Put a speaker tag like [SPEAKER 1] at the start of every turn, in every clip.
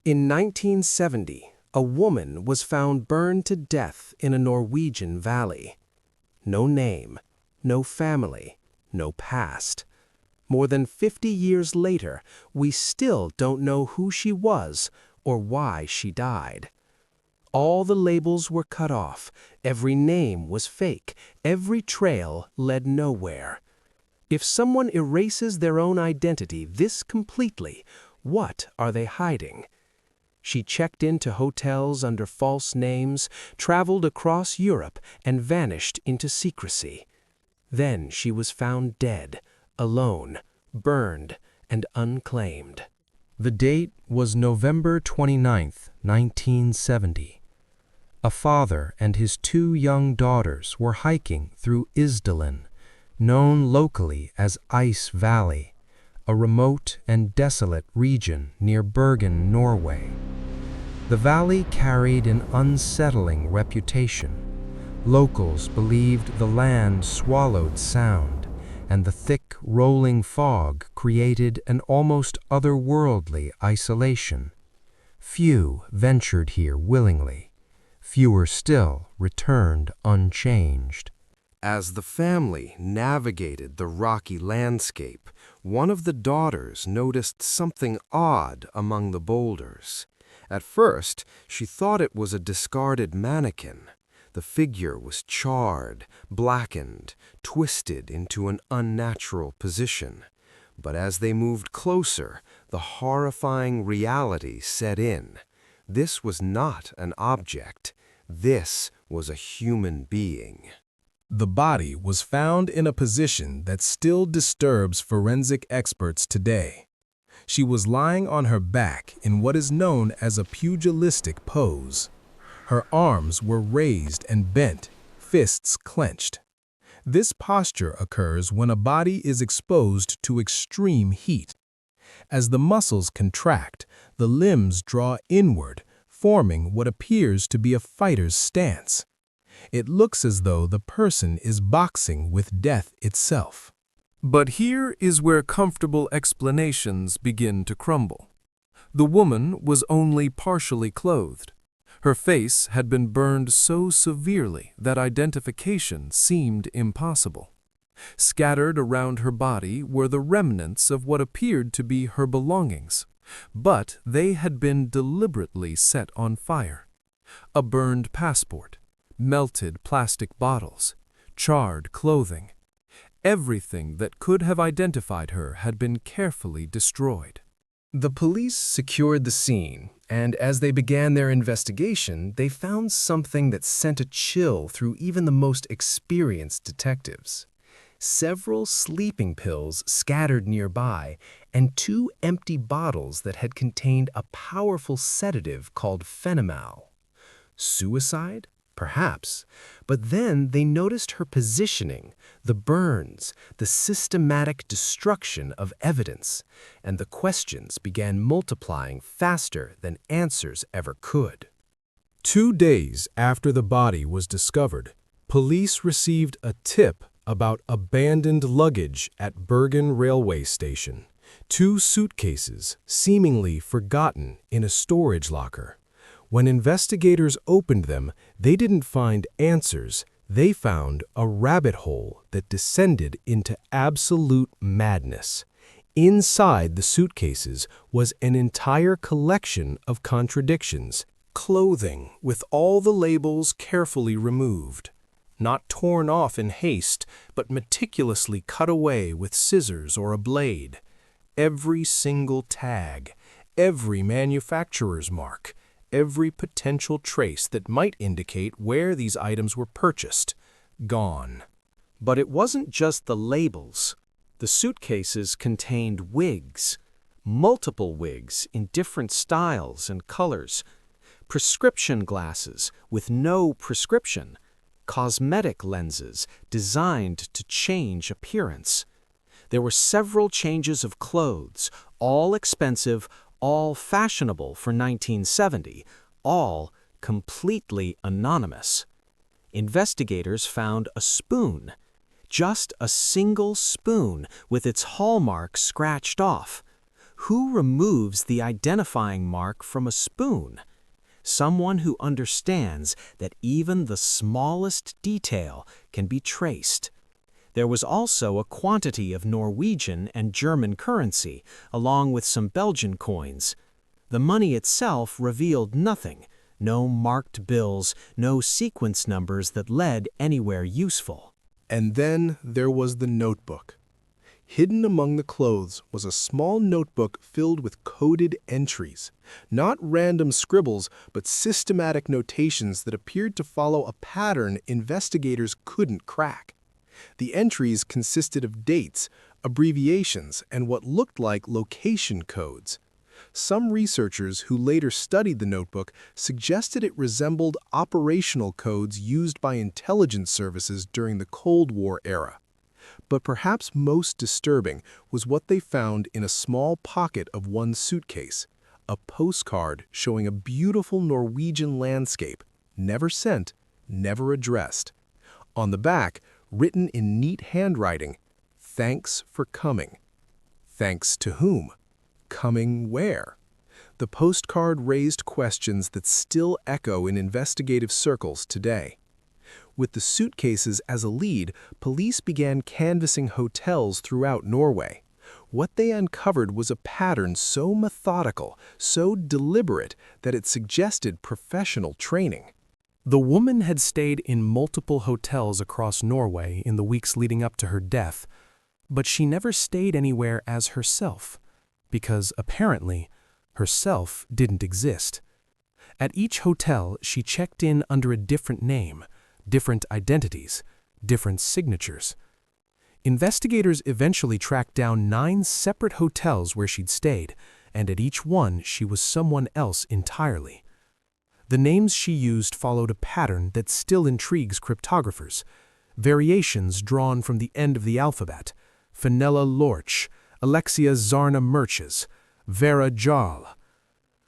[SPEAKER 1] In 1970, a woman was found burned to death in a Norwegian valley. No name, no family, no past. More than 50 years later, we still don't know who she was or why she died. All the labels were cut off, every name was fake, every trail led nowhere. If someone erases their own identity this completely, what are they hiding? She checked into hotels under false names, traveled across Europe, and vanished into secrecy. Then she was found dead, alone, burned, and unclaimed. The date was November 29, 1970. A father and his 2 young daughters were hiking through Isdalen, known locally as Ice Valley, a remote and desolate region near Bergen, Norway. The valley carried an unsettling reputation. Locals believed the land swallowed sound, and the thick, rolling fog created an almost otherworldly isolation. Few ventured here willingly. Fewer still returned unchanged. As the family navigated the rocky landscape, one of the daughters noticed something odd among the boulders. At first, she thought it was a discarded mannequin. The figure was charred, blackened, twisted into an unnatural position. But as they moved closer, the horrifying reality set in. This was not an object. This was a human being.
[SPEAKER 2] The body was found in a position that still disturbs forensic experts today. She was lying on her back in what is known as a pugilistic pose. Her arms were raised and bent, fists clenched. This posture occurs when a body is exposed to extreme heat. As the muscles contract, the limbs draw inward, forming what appears to be a fighter's stance. It looks as though the person is boxing with death itself.
[SPEAKER 3] But here is where comfortable explanations begin to crumble. The woman was only partially clothed. Her face had been burned so severely that identification seemed impossible. Scattered around her body were the remnants of what appeared to be her belongings, but they had been deliberately set on fire. A burned passport, melted plastic bottles, charred clothing. Everything that could have identified her had been carefully destroyed.
[SPEAKER 1] The police secured the scene, and as they began their investigation, they found something that sent a chill through even the most experienced detectives. Several sleeping pills scattered nearby, and 2 empty bottles that had contained a powerful sedative called phenomal. Suicide? Perhaps. But then they noticed her positioning, the burns, the systematic destruction of evidence, and the questions began multiplying faster than answers ever could.
[SPEAKER 2] 2 days after the body was discovered, police received a tip about abandoned luggage at Bergen railway station. 2 suitcases, seemingly forgotten in a storage locker. When investigators opened them, they didn't find answers. They found a rabbit hole that descended into absolute madness. Inside the suitcases was an entire collection of contradictions. Clothing with all the labels carefully removed. Not torn off in haste, but meticulously cut away with scissors or a blade. Every single tag, every manufacturer's mark, every potential trace that might indicate where these items were purchased, gone.
[SPEAKER 1] But it wasn't just the labels. The suitcases contained wigs, multiple wigs in different styles and colors, prescription glasses with no prescription, cosmetic lenses designed to change appearance. There were several changes of clothes, all expensive, all fashionable for 1970, all completely anonymous. Investigators found a spoon, just a single spoon with its hallmark scratched off.
[SPEAKER 4] Who removes the identifying mark from a spoon? Someone who understands that even the smallest detail can be traced. There was also a quantity of Norwegian and German currency, along with some Belgian coins. The money itself revealed nothing, no marked bills, no sequence numbers that led anywhere useful.
[SPEAKER 2] And then there was the notebook. Hidden among the clothes was a small notebook filled with coded entries. Not random scribbles, but systematic notations that appeared to follow a pattern investigators couldn't crack. The entries consisted of dates, abbreviations, and what looked like location codes. Some researchers who later studied the notebook suggested it resembled operational codes used by intelligence services during the Cold War era. But perhaps most disturbing was what they found in a small pocket of one suitcase, a postcard showing a beautiful Norwegian landscape, never sent, never addressed. On the back, written in neat handwriting, "Thanks for coming." Thanks to whom? Coming where? The postcard raised questions that still echo in investigative circles today. With the suitcases as a lead, police began canvassing hotels throughout Norway. What they uncovered was a pattern so methodical, so deliberate, that it suggested professional training.
[SPEAKER 1] The woman had stayed in multiple hotels across Norway in the weeks leading up to her death, but she never stayed anywhere as herself, because apparently herself didn't exist. At each hotel, she checked in under a different name, different identities, different signatures. Investigators eventually tracked down 9 separate hotels where she'd stayed, and at each one she was someone else entirely. The names she used followed a pattern that still intrigues cryptographers, variations drawn from the end of the alphabet: Fenella Lorch, Alexia Zarna Merches, Vera Jarl.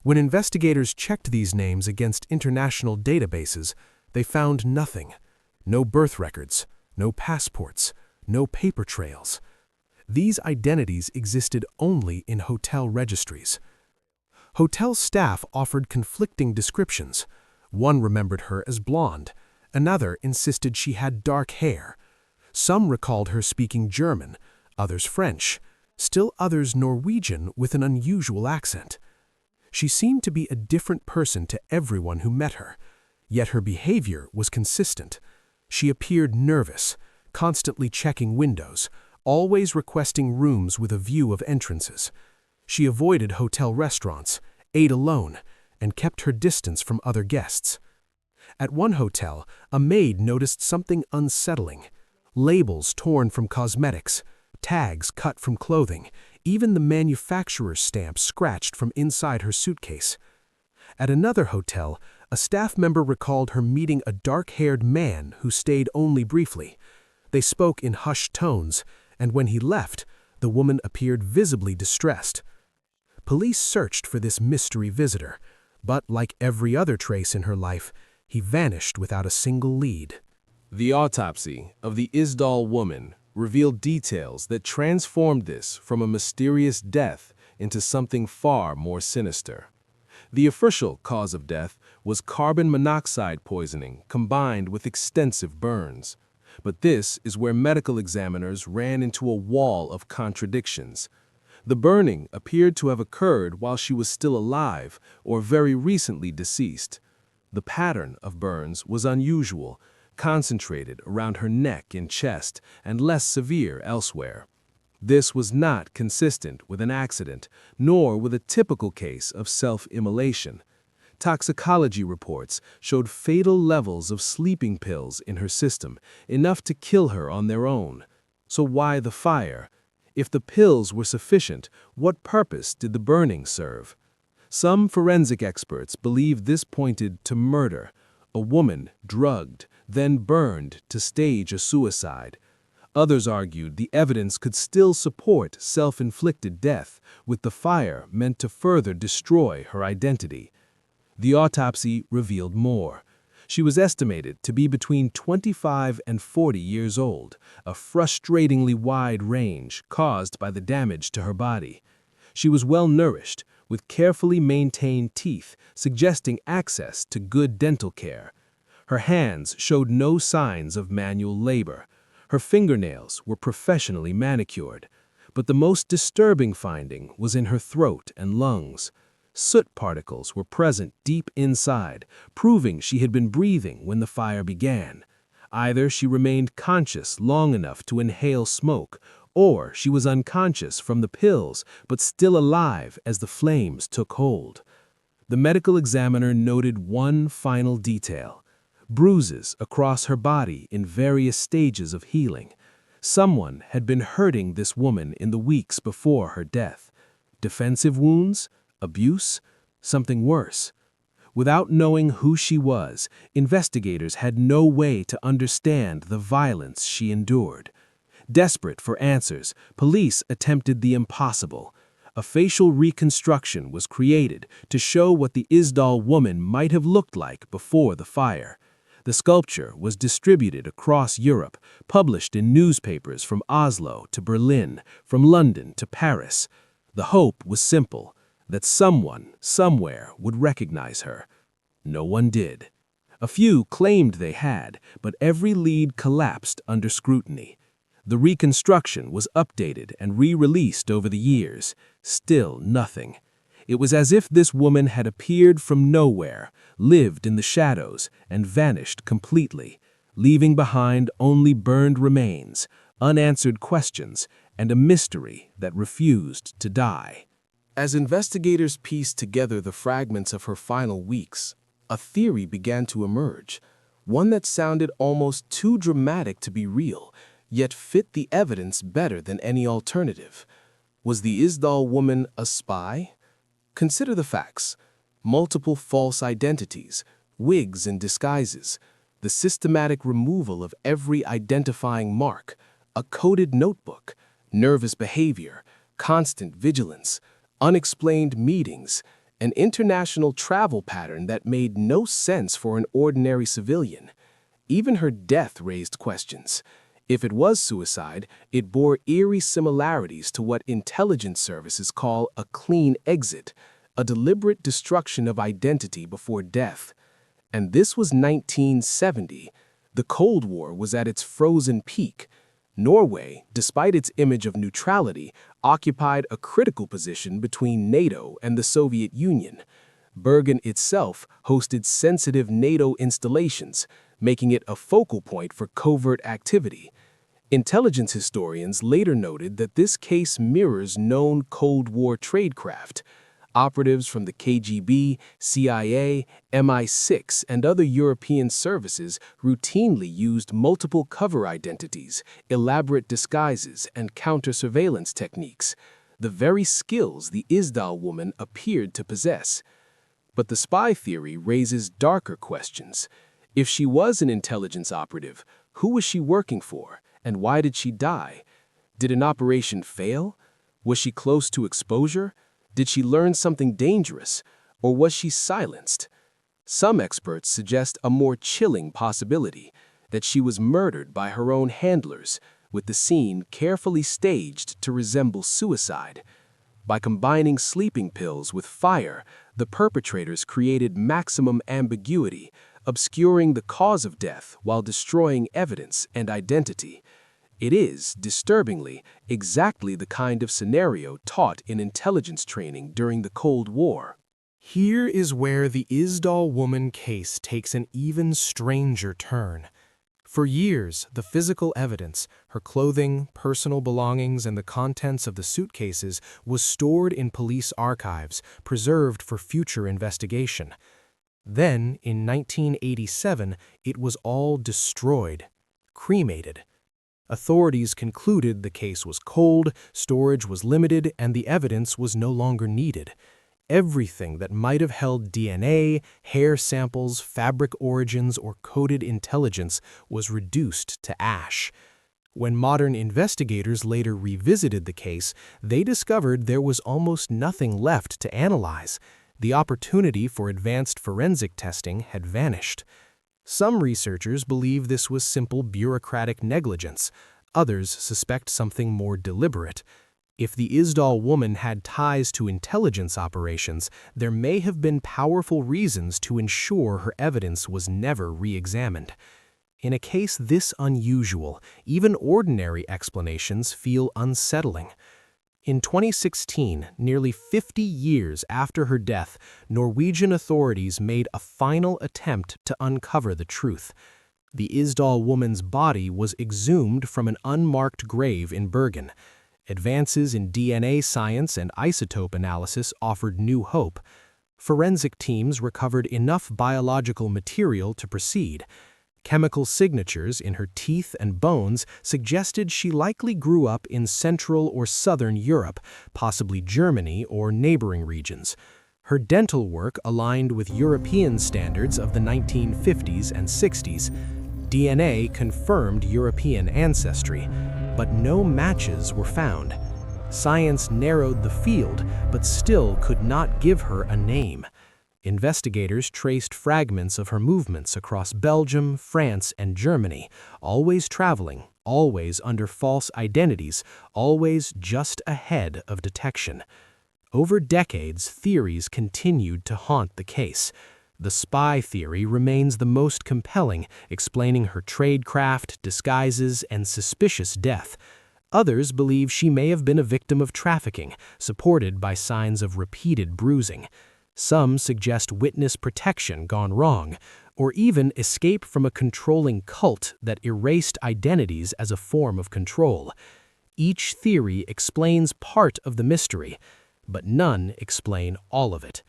[SPEAKER 1] When investigators checked these names against international databases, they found nothing. No birth records, no passports, no paper trails. These identities existed only in hotel registries. Hotel staff offered conflicting descriptions. One remembered her as blonde. Another insisted she had dark hair. Some recalled her speaking German, others French, still others Norwegian with an unusual accent. She seemed to be a different person to everyone who met her, yet her behavior was consistent. She appeared nervous, constantly checking windows, always requesting rooms with a view of entrances. She avoided hotel restaurants, ate alone, and kept her distance from other guests. At one hotel, a maid noticed something unsettling: labels torn from cosmetics, tags cut from clothing, even the manufacturer's stamp scratched from inside her suitcase. At another hotel, a staff member recalled her meeting a dark-haired man who stayed only briefly. They spoke in hushed tones, and when he left, the woman appeared visibly distressed. Police searched for this mystery visitor, but like every other trace in her life, he vanished without a single lead.
[SPEAKER 2] The autopsy of the Isdal Woman revealed details that transformed this from a mysterious death into something far more sinister. The official cause of death was carbon monoxide poisoning combined with extensive burns. But this is where medical examiners ran into a wall of contradictions. The burning appeared to have occurred while she was still alive or very recently deceased. The pattern of burns was unusual, concentrated around her neck and chest, and less severe elsewhere. This was not consistent with an accident, nor with a typical case of self-immolation. Toxicology reports showed fatal levels of sleeping pills in her system, enough to kill her on their own. So why the fire? If the pills were sufficient, what purpose did the burning serve? Some forensic experts believe this pointed to murder, a woman drugged, then burned to stage a suicide. Others argued the evidence could still support self-inflicted death, with the fire meant to further destroy her identity. The autopsy revealed more. She was estimated to be between 25 and 40 years old, a frustratingly wide range caused by the damage to her body. She was well-nourished, with carefully maintained teeth, suggesting access to good dental care. Her hands showed no signs of manual labor. Her fingernails were professionally manicured. But the most disturbing finding was in her throat and lungs. Soot particles were present deep inside, proving she had been breathing when the fire began. Either she remained conscious long enough to inhale smoke, or she was unconscious from the pills but still alive as the flames took hold. The medical examiner noted one final detail: bruises across her body in various stages of healing. Someone had been hurting this woman in the weeks before her death. Defensive wounds? Abuse? Something worse. Without knowing who she was, investigators had no way to understand the violence she endured. Desperate for answers, police attempted the impossible. A facial reconstruction was created to show what the Isdal woman might have looked like before the fire. The sculpture was distributed across Europe, published in newspapers from Oslo to Berlin, from London to Paris. The hope was simple, that someone, somewhere, would recognize her. No one did. A few claimed they had, but every lead collapsed under scrutiny. The reconstruction was updated and re-released over the years. Still nothing. It was as if this woman had appeared from nowhere, lived in the shadows, and vanished completely, leaving behind only burned remains, unanswered questions, and a mystery that refused to die.
[SPEAKER 1] As investigators pieced together the fragments of her final weeks, a theory began to emerge, one that sounded almost too dramatic to be real, yet fit the evidence better than any alternative. Was the Isdal woman a spy? Consider the facts: multiple false identities, wigs and disguises, the systematic removal of every identifying mark, a coded notebook, nervous behavior, constant vigilance, unexplained meetings, an international travel pattern that made no sense for an ordinary civilian. Even her death raised questions. If it was suicide, it bore eerie similarities to what intelligence services call a clean exit, a deliberate destruction of identity before death. And this was 1970. The Cold War was at its frozen peak. Norway, despite its image of neutrality, occupied a critical position between NATO and the Soviet Union. Bergen itself hosted sensitive NATO installations, making it a focal point for covert activity. Intelligence historians later noted that this case mirrors known Cold War tradecraft. Operatives from the KGB, CIA, MI6, and other European services routinely used multiple cover identities, elaborate disguises, and counter-surveillance techniques, the very skills the Isdal woman appeared to possess. But the spy theory raises darker questions. If she was an intelligence operative, who was she working for, and why did she die? Did an operation fail? Was she close to exposure? Did she learn something dangerous, or was she silenced? Some experts suggest a more chilling possibility, that she was murdered by her own handlers, with the scene carefully staged to resemble suicide. By combining sleeping pills with fire, the perpetrators created maximum ambiguity, obscuring the cause of death while destroying evidence and identity. It is, disturbingly, exactly the kind of scenario taught in intelligence training during the Cold War.
[SPEAKER 2] Here is where the Isdal woman case takes an even stranger turn. For years, the physical evidence, her clothing, personal belongings, and the contents of the suitcases was stored in police archives, preserved for future investigation. Then, in 1987, it was all destroyed, cremated. Authorities concluded the case was cold, storage was limited, and the evidence was no longer needed. Everything that might have held DNA, hair samples, fabric origins, or coded intelligence was reduced to ash. When modern investigators later revisited the case, they discovered there was almost nothing left to analyze. The opportunity for advanced forensic testing had vanished. Some researchers believe this was simple bureaucratic negligence. Others suspect something more deliberate.
[SPEAKER 1] If the Isdal woman had ties to intelligence operations, there may have been powerful reasons to ensure her evidence was never re-examined. In a case this unusual, even ordinary explanations feel unsettling. In 2016, nearly 50 years after her death, Norwegian authorities made a final attempt to uncover the truth. The Isdal woman's body was exhumed from an unmarked grave in Bergen. Advances in DNA science and isotope analysis offered new hope. Forensic teams recovered enough biological material to proceed. Chemical signatures in her teeth and bones suggested she likely grew up in Central or Southern Europe, possibly Germany or neighboring regions. Her dental work aligned with European standards of the 1950s and 60s. DNA confirmed European ancestry, but no matches were found. Science narrowed the field, but still could not give her a name. Investigators traced fragments of her movements across Belgium, France, and Germany, always traveling, always under false identities, always just ahead of detection. Over decades, theories continued to haunt the case. The spy theory remains the most compelling, explaining her tradecraft, disguises, and suspicious death. Others believe she may have been a victim of trafficking, supported by signs of repeated bruising. Some suggest witness protection gone wrong, or even escape from a controlling cult that erased identities as a form of control. Each theory explains part of the mystery, but none explain all of it.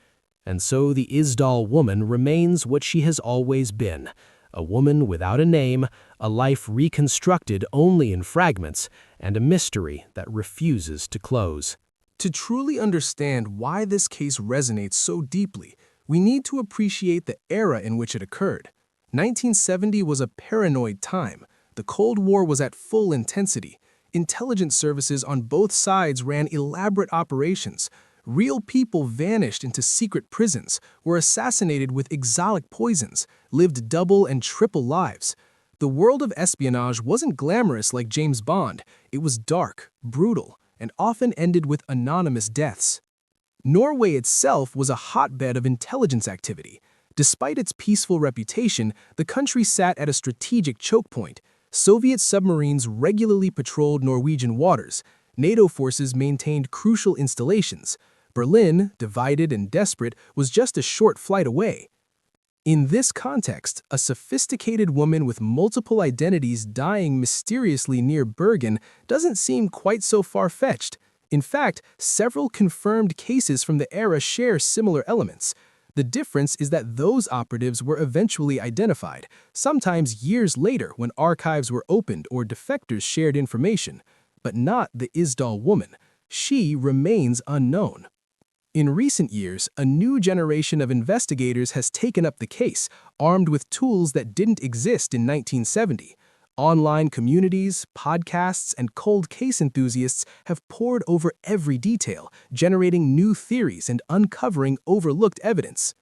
[SPEAKER 1] And so the Isdal woman remains what she has always been, a woman without a name, a life reconstructed only in fragments, and a mystery that refuses to close.
[SPEAKER 3] To truly understand why this case resonates so deeply, we need to appreciate the era in which it occurred. 1970 was a paranoid time. The Cold War was at full intensity. Intelligence services on both sides ran elaborate operations. Real people vanished into secret prisons, were assassinated with exotic poisons, lived double and triple lives. The world of espionage wasn't glamorous like James Bond. It was dark, brutal, and often ended with anonymous deaths. Norway itself was a hotbed of intelligence activity. Despite its peaceful reputation, the country sat at a strategic choke point. Soviet submarines regularly patrolled Norwegian waters. NATO forces maintained crucial installations. Berlin, divided and desperate, was just a short flight away. In this context, a sophisticated woman with multiple identities dying mysteriously near Bergen doesn't seem quite so far-fetched. In fact, several confirmed cases from the era share similar elements. The difference is that those operatives were eventually identified, sometimes years later when archives were opened or defectors shared information. But not the Isdal woman. She remains unknown. In recent years, a new generation of investigators has taken up the case, armed with tools that didn't exist in 1970. Online communities, podcasts, and cold case enthusiasts have poured over every detail, generating new theories and uncovering overlooked evidence.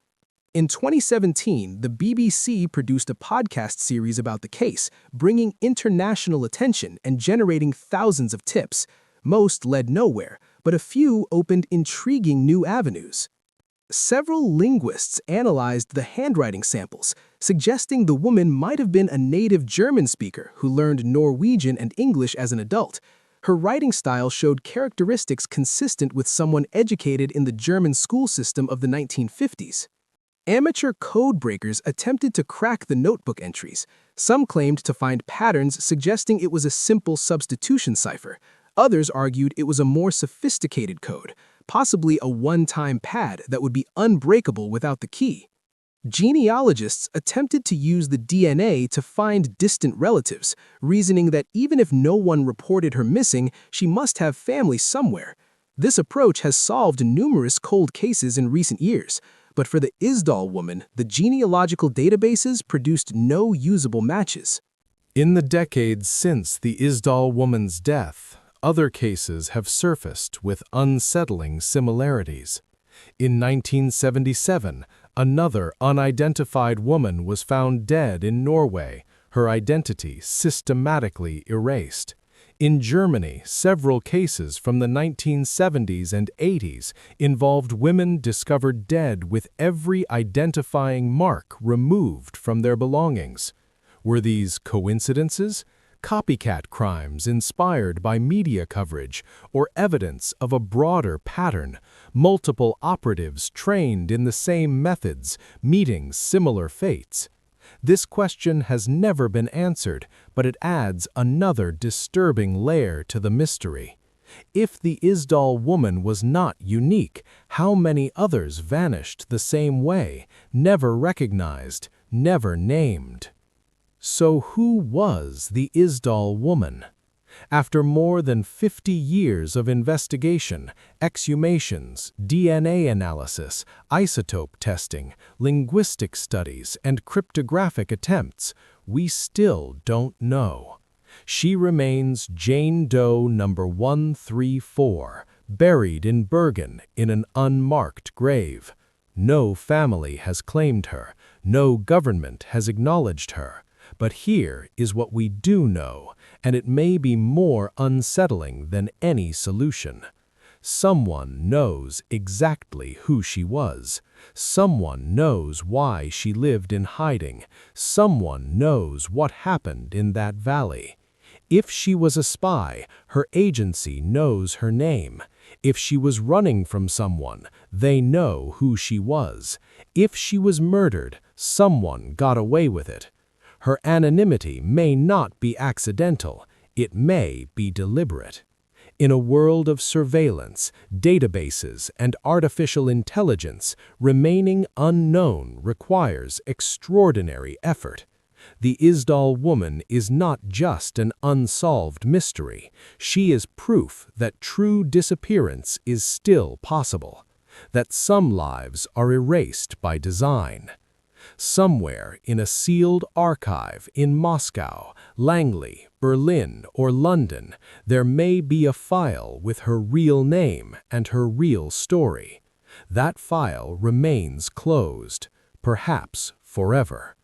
[SPEAKER 3] In 2017, the BBC produced a podcast series about the case, bringing international attention and generating thousands of tips. Most led nowhere, but a few opened intriguing new avenues. Several linguists analyzed the handwriting samples, suggesting the woman might have been a native German speaker who learned Norwegian and English as an adult. Her writing style showed characteristics consistent with someone educated in the German school system of the 1950s. Amateur code breakers attempted to crack the notebook entries. Some claimed to find patterns suggesting it was a simple substitution cipher. Others argued it was a more sophisticated code, possibly a one-time pad that would be unbreakable without the key. Genealogists attempted to use the DNA to find distant relatives, reasoning that even if no one reported her missing, she must have family somewhere. This approach has solved numerous cold cases in recent years, but for the Isdal woman, the genealogical databases produced no usable matches.
[SPEAKER 2] In the decades since the Isdal woman's death, other cases have surfaced with unsettling similarities. In 1977, another unidentified woman was found dead in Norway, her identity systematically erased. In Germany, several cases from the 1970s and 80s involved women discovered dead with every identifying mark removed from their belongings. Were these coincidences, copycat crimes inspired by media coverage, or evidence of a broader pattern, multiple operatives trained in the same methods, meeting similar fates? This question has never been answered, but it adds another disturbing layer to the mystery. If the Isdal woman was not unique, how many others vanished the same way, never recognized, never named? So who was the Isdal woman? After more than 50 years of investigation, exhumations, DNA analysis, isotope testing, linguistic studies, and cryptographic attempts, we still don't know. She remains Jane Doe number 134, buried in Bergen in an unmarked grave. No family has claimed her, no government has acknowledged her. But here is what we do know, and it may be more unsettling than any solution. Someone knows exactly who she was. Someone knows why she lived in hiding. Someone knows what happened in that valley. If she was a spy, her agency knows her name. If she was running from someone, they know who she was. If she was murdered, someone got away with it. Her anonymity may not be accidental, it may be deliberate. In a world of surveillance, databases, and artificial intelligence, remaining unknown requires extraordinary effort. The Isdal woman is not just an unsolved mystery. She is proof that true disappearance is still possible, that some lives are erased by design. Somewhere in a sealed archive in Moscow, Langley, Berlin, or London, there may be a file with her real name and her real story. That file remains closed, perhaps forever.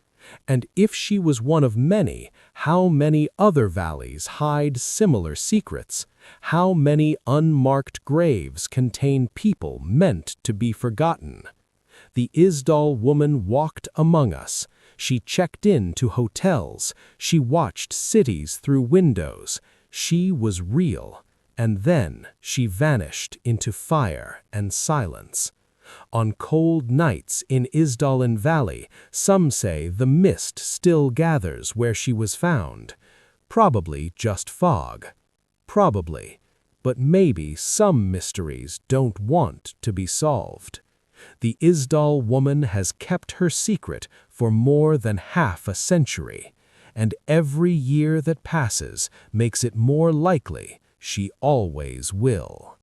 [SPEAKER 2] And if she was one of many, how many other valleys hide similar secrets? How many unmarked graves contain people meant to be forgotten? The Isdal woman walked among us. She checked in to hotels. She watched cities through windows. She was real. And then she vanished into fire and silence. On cold nights in Isdalen Valley, some say the mist still gathers where she was found. Probably just fog. Probably. But maybe some mysteries don't want to be solved. The Isdal woman has kept her secret for more than half a century, and every year that passes makes it more likely she always will.